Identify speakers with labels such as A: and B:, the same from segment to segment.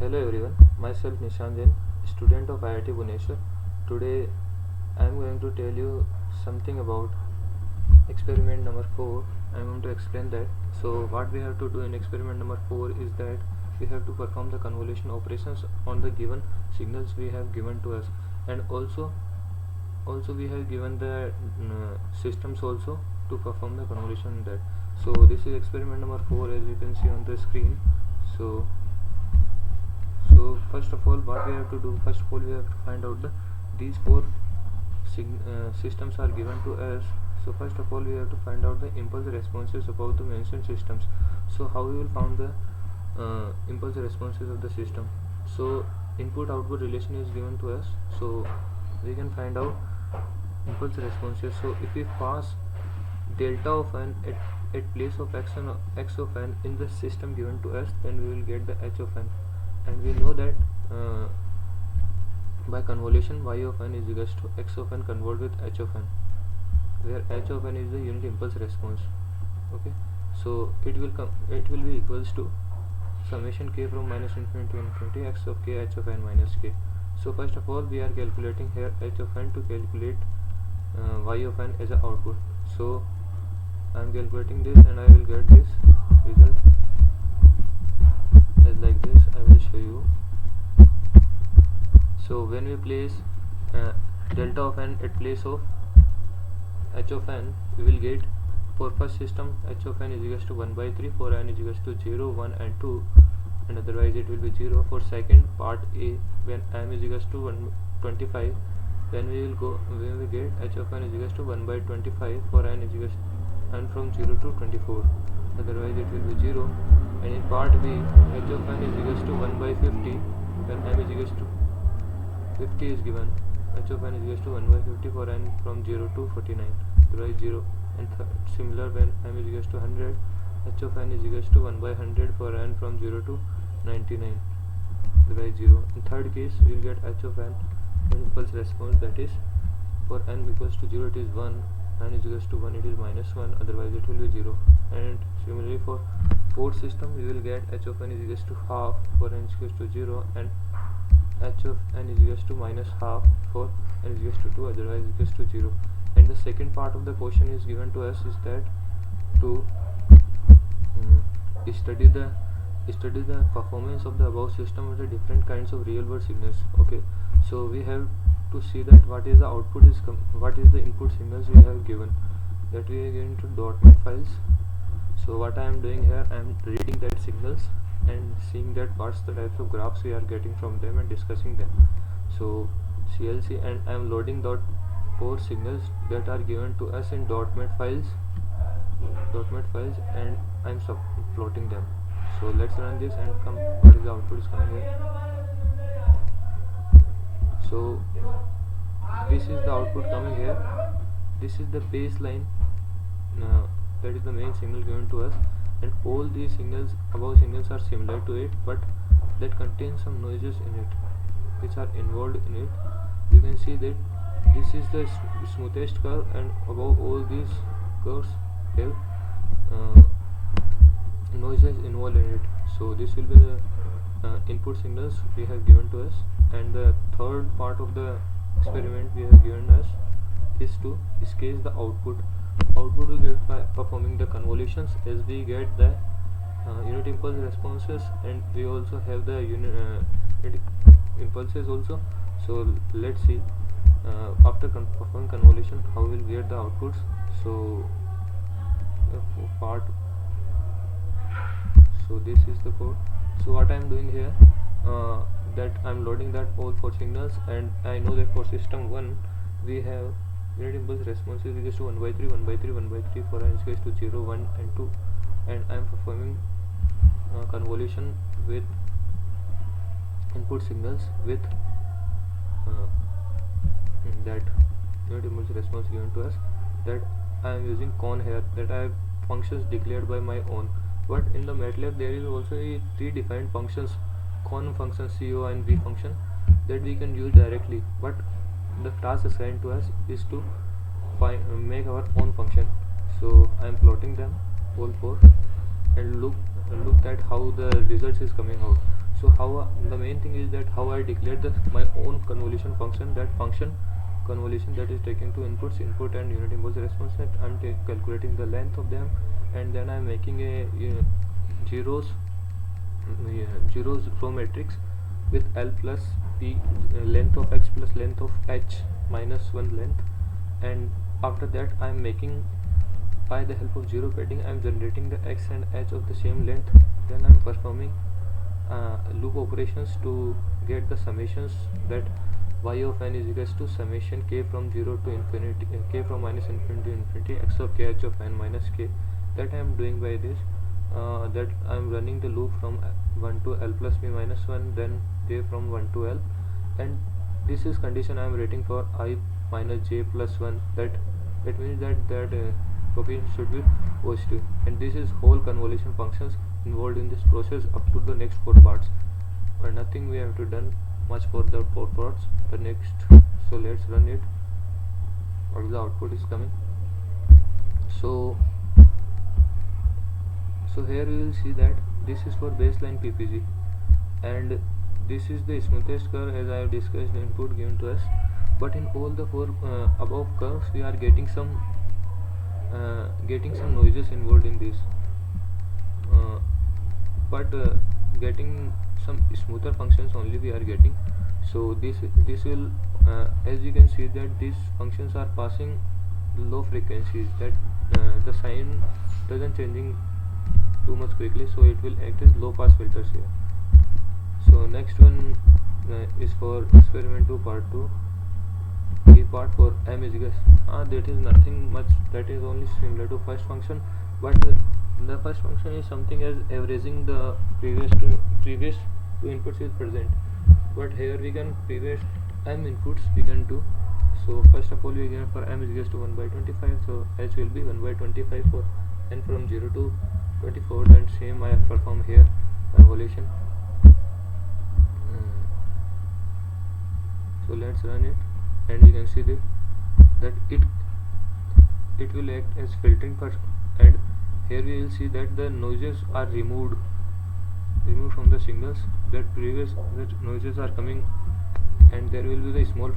A: Hello everyone, myself Nishan Jain, student of IIT Bhubaneswar. Today I am going to tell you something about experiment number 4. I am going to explain that. So what we have to do in experiment number 4 is that we have to perform the convolution operations on the given signals we have given to us, and also we have given the systems also to perform the convolution in that. So this is experiment number 4, as you can see on the screen. So first of all, what we have to do, first of all we have to find out these four systems are given to us. So first of all we have to find out the impulse responses about the mentioned systems. So how we will find the impulse responses of the system? So input output relation is given to us, so we can find out impulse responses. So if we pass delta of n at place of x of n in the system given to us, then we will get the h of n, and we know that by convolution y of n is equals to x of n convolved with h of n, where h of n is the unit impulse response. Okay, so it will be equals to summation k from minus infinity to infinity x of k h of n minus k. So first of all we are calculating here h of n to calculate y of n as an output. So I am calculating this and I will get this result as like this. I will show you. So when we place delta of n at place of h of n, we will get, for first system h of n is equals to 1 by 3, for n is equals to 0, 1 and 2, and otherwise it will be 0. For second part A, when m is equals to 125, then we will get h of n is equals to 1 by 25, for n is equals n from 0 to 24, otherwise it will be 0. And in part B, h of n is equals to 1 by 50, when m is equals to 50 is given, h of n is equals to 1 by 50 for n from 0 to 49, otherwise 0. And similar, when m is equals to 100, h of n is equals to 1 by 100 for n from 0 to 99, otherwise 0. In third case, we will get h of n impulse response, that is, for n equals to 0 it is 1, n is equals to 1 it is minus 1, otherwise it will be 0. And similarly for fourth system, we will get h of n is equals to half for n is equals to 0, and h of n is equals to minus half for n is equals to 2, otherwise it is to 0. And the second part of the question is given to us is that to study the performance of the above system with the different kinds of real world signals. Okay, so we have to see that what is the output is what is the input signals we have given, that we are given to .NET files. So what I am doing here, I am reading that signals and seeing that what's the types of graphs we are getting from them and discussing them. So CLC, and I am loading four signals that are given to us in .NET files, and I am plotting them. So let's run this and come what is the output is coming here. So this is the output coming here. This is the baseline, that is the main signal given to us, and all these above signals are similar to it, but that contains some noises in it which are involved in it. You can see that this is the smoothest curve, and above all these curves have noises involved in it. So this will be the input signals we have given to us. And the third part of the experiment we have given us is to sketch the output. Output we get by performing the convolutions, as we get the unit impulse responses, and we also have the unit impulses also. So let's see after performing convolution how we'll get the outputs. So so this is the code. So what I am doing here, that I am loading that all four signals, and I know that for system 1 we have unit impulse response is equals to 1 by 3, 1 by 3, 1 by 3 for n is equals to 0, 1 and 2, and I am performing convolution with input signals with that unit impulse response given to us, that I am using con here, that I have functions declared by my own. But in the MATLAB there is also a predefined functions, con function, co and v function, that we can use directly, but the task assigned to us is to make our own function. So I am plotting them all four and look at how the results is coming out. So how the main thing is that how I declare my own convolution function, that function convolution that is taking two inputs, input and unit impulse response set. I'm calculating the length of them, and then I'm making a zeros zeros row matrix with L plus P, length of x plus length of h minus 1 length. And after that I'm making, by the help of zero padding, I'm generating the x and h of the same length. Then I'm performing loop operations to get the summations, that y of n is equals to summation k from 0 to infinity, k from minus infinity to infinity, x of k h of n minus k. That I am doing by this, that I am running the loop from 1 to L plus b minus 1, then j from 1 to L, and this is condition I am writing for I minus j plus 1. That it means that coefficient should be positive, and this is whole convolution functions involved in this process up to the next 4 parts, or nothing we have to done much for the 4 parts. The next, so let's run it. What is the output is coming? So here we will see that this is for baseline PPG, and this is the smoothest curve as I have discussed, the input given to us. But in all the 4 above curves we are getting some noises involved in this, but getting some smoother functions only we are getting. So this will, as you can see that these functions are passing low frequencies, that the sign doesn't changing too much quickly, so it will act as low pass filters here. So next one is for experiment 2 part 2, a part for m is equals, that is nothing much, that is only similar to first function, but the first function is something as averaging the previous two inputs is present, but here we can previous m inputs we can do. So first of all we get for m is equals to 1 by 25, so h will be 1 by 25 for n from 0 to 24, and same I have performed here convolution. So let's run it, and you can see that it will act as filtering first, and here we will see that the noises are removed from the signals, that noises are coming, and there will be the small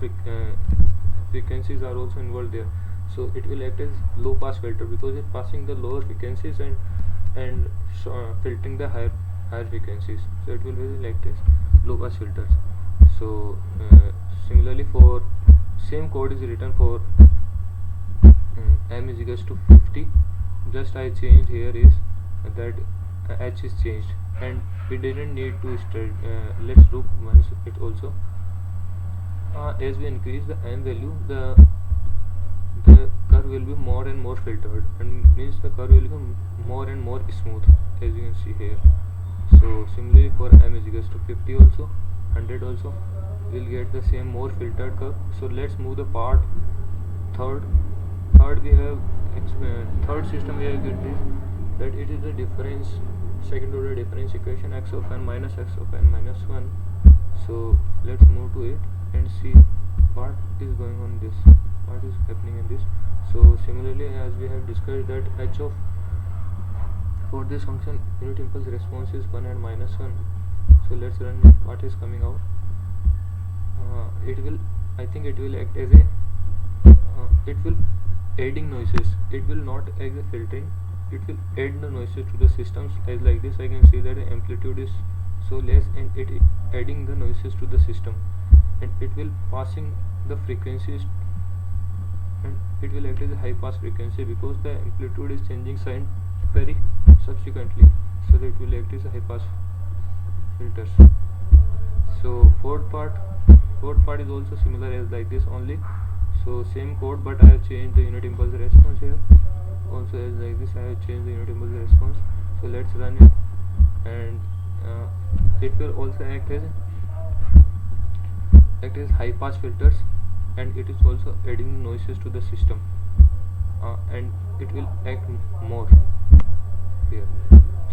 A: frequencies are also involved there. So it will act as low pass filter because it's passing the lower frequencies and filtering the higher frequencies, so it will be act as low pass filters. So similarly for same code is written for m is equals to 50, just I changed here is that h is changed, and we didn't need to start. Let's loop once it also. As we increase the m value, the curve will be more and more filtered, and means the curve will be more and more smooth, as you can see here. So similarly for m is equals to 50 also, 100 also, we'll get the same more filtered curve. So let's move the part third we have third system we have get this, that it is the difference, second order difference equation, x of n minus x of n minus 1. So let's move to it and see what is going on this, what is happening in this. So similarly as we have discussed that h of, for this function unit impulse response is 1 and minus 1. So let's run it, what is coming out. It will, I think it will act as a it will adding noises, it will not act as filtering, it will add the noises to the systems. As like this I can see that the amplitude is so less, and it adding the noises to the system, and it will passing the frequencies, and it will act as a high pass frequency because the amplitude is changing sign very subsequently, so that it will act as a high pass filters. So fourth part is also similar as like this only. So same code, but I have changed the unit impulse response here. Also as like this I have changed the unit impulse response. So let's run it, and it will also act as high pass filters, and it is also adding noises to the system, and it will act more here.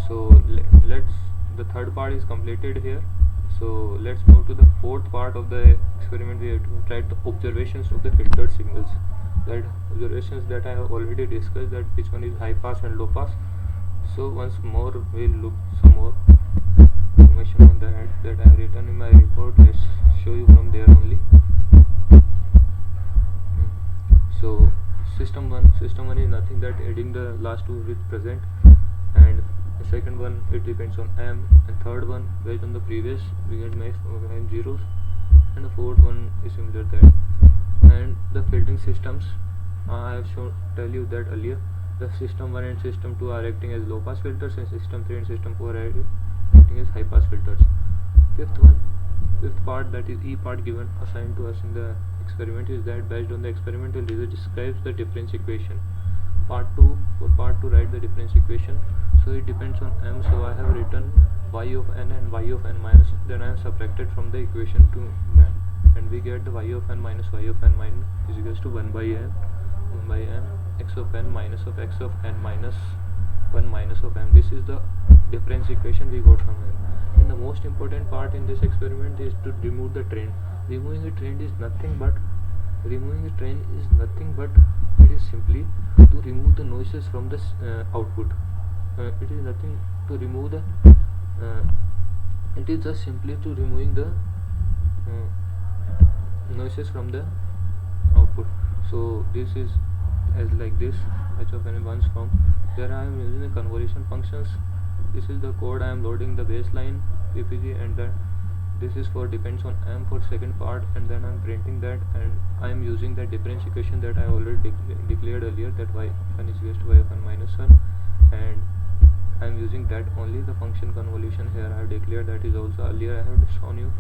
A: So let's, the third part is completed here. So let's move to the fourth part of the experiment. We have to try the observations of the filtered signals, that observations that I have already discussed, that which one is high pass and low pass. So once more we'll look some more information on that using the last two with present, and the second one it depends on m, and third one based on the previous we get max and zeros, and the fourth one is similar that. And the filtering systems, I have tell you that earlier. The system 1 and system 2 are acting as low pass filters, and system 3 and system 4 are acting as high pass filters. Fifth part, that is E part given assigned to us in the experiment, is that based on the experimental result describes the difference equation. For part 2 write the difference equation. So it depends on m, so I have written y of n and y of n minus, then I have subtracted from the equation to m, and we get the y of n minus y of n minus is equals to 1 by m x of n minus of x of n minus 1 minus of m. This is the difference equation we got from here. And the most important part in this experiment is to remove the trend. Removing a trend is nothing but it is simply to remove the noises from the output. It is nothing to remove the it is just simply to removing the noises from the output. So this is as like this, h of n one's form. There I am using the convolution functions. This is the code I am loading the baseline PPG, and then this is for depends on m for second part, and then I am printing that, and I am using that difference equation that I already declared earlier, that y of n is equals to y of n minus 1, and I am using that only. The function convolution here I have declared, that is also earlier I have shown you.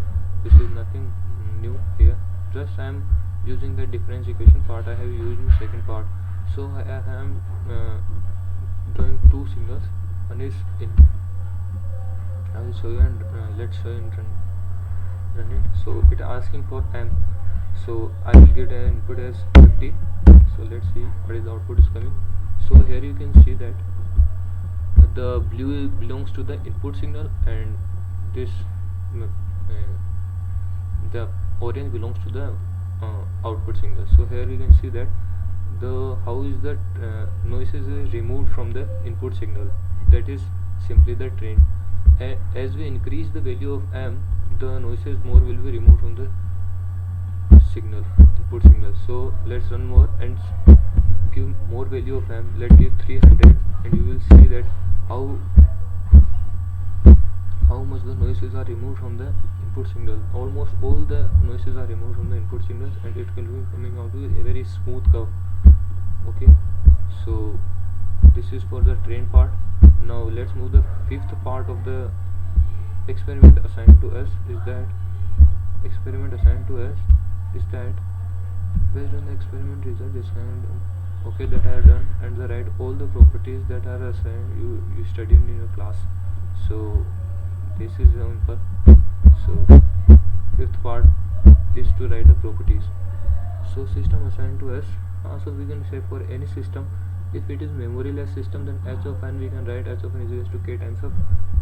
A: This is nothing new here, just I am using the difference equation part I have used in second part. So I am drawing two signals. One is in, I will show you, and let's show you and run it. So it asking for m, so I will get an input as 50. So let's see what is the output is coming. So here you can see that the blue belongs to the input signal, and this the orange belongs to the output signal. So here you can see that the how is that noises is removed from the input signal, that is simply the trend. As we increase the value of m, the noises more will be removed from the input signal. So let's run more and give more value of m. Let's give 300, and you will see that how much the noises are removed from the input signal. Almost all the noises are removed from the input signals, and it will be coming out to a very smooth curve. Okay, so this is for the train part. Now let's move the fifth part of the experiment assigned to us, is that based on the experiment result assigned, okay, that I have done, and the write all the properties that are assigned you studied in your class. So this is simple. So fifth part is to write the properties. So system assigned to us, so we can say for any system, if it is memoryless system, then h of n we can write h of n is equals to k times of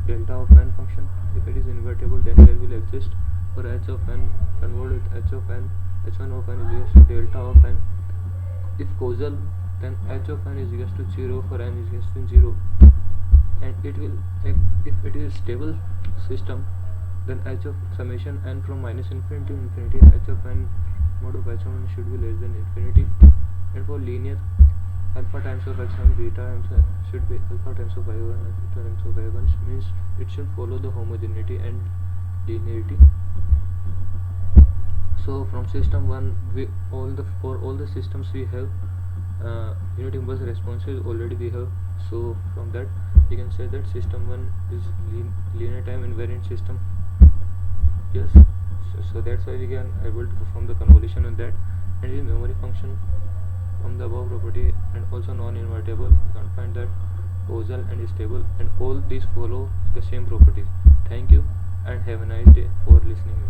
A: delta of n function. If it is invertible, then there will exist for h of n convert with h of n, h1 of n is equals to delta of n. If causal, then h of n is equals to 0 for n is equals to 0, and it will, if it is stable system, then h of summation n from minus infinity to infinity, h of n mod of h of n should be less than infinity. And for linear, alpha times of x1 beta should be alpha times of y1 and beta times of y1, means it should follow the homogeneity and linearity. So from system 1, for all the systems we have unit impulse responses already we have. So from that you can say that system 1 is linear time invariant system. Yes, so that's why we can able to perform the convolution on that. And the memory function from the above property, and also non-invertible, you can find that causal and stable, and all these follow the same properties. Thank you and have a nice day for listening.